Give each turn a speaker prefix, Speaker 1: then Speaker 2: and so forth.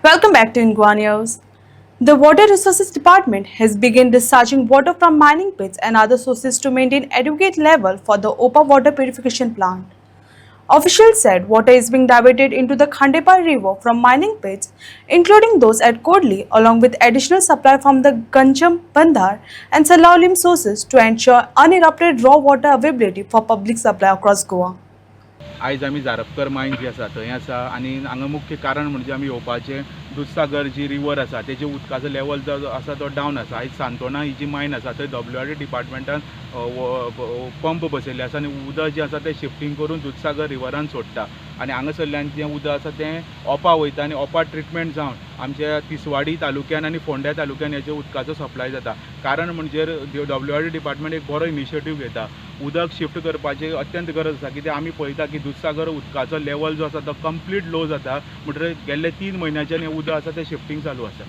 Speaker 1: Welcome back to Ingwa News. The Water Resources Department has begun discharging water from mining pits and other sources to maintain adequate level for the OPA water purification plant. Officials said water is being diverted into the Khandepa River from mining pits, including those at Kodli, along with additional supply from the Ganjam, Bandhar, and Salaulim sources to ensure uninterrupted raw water availability for public supply across Goa.
Speaker 2: आयज आमी झारपकर मायन जी आसा थंय आसा आनी हांगा मुख्य कारण म्हणजे आमी येवपाचें दूधसागर जी रिवर आसा तेजे उदकाचो लेवल जो आसा तो डावन आसा. आयज सांतोणा ही जी मायन आसा थंय WRD डिपार्टमेंटान पंप बसयल्ले आसा आनी उदक जें आसा तें शिफ्टिंग करून दूधसागर रिवरान सोडटा आनी हांगासरल्यान जें उदक आसा तें ओपा वयता आनी ओपा ट्रिटमेंट जावन आमच्या तिसवाडी तालुक्यान आनी फोंड्या तालुक्यान हेजे उदकाचो सप्लाय जाता. कारण म्हणजे WRD डिपार्टमेंट एक बरो इनिशिएटीव घेता. उदक शिफ्ट करपाची अत्यंत गरज आसा कित्याक आमी पळयता की दूधसागर उदकाचो लेवल जो आसा तो कंप्लीट लो जाता. म्हणटकीर गेल्ले 3 म्हयन्याच्यान हें उदक आसा तें शिफ्टिंग चालू आसा.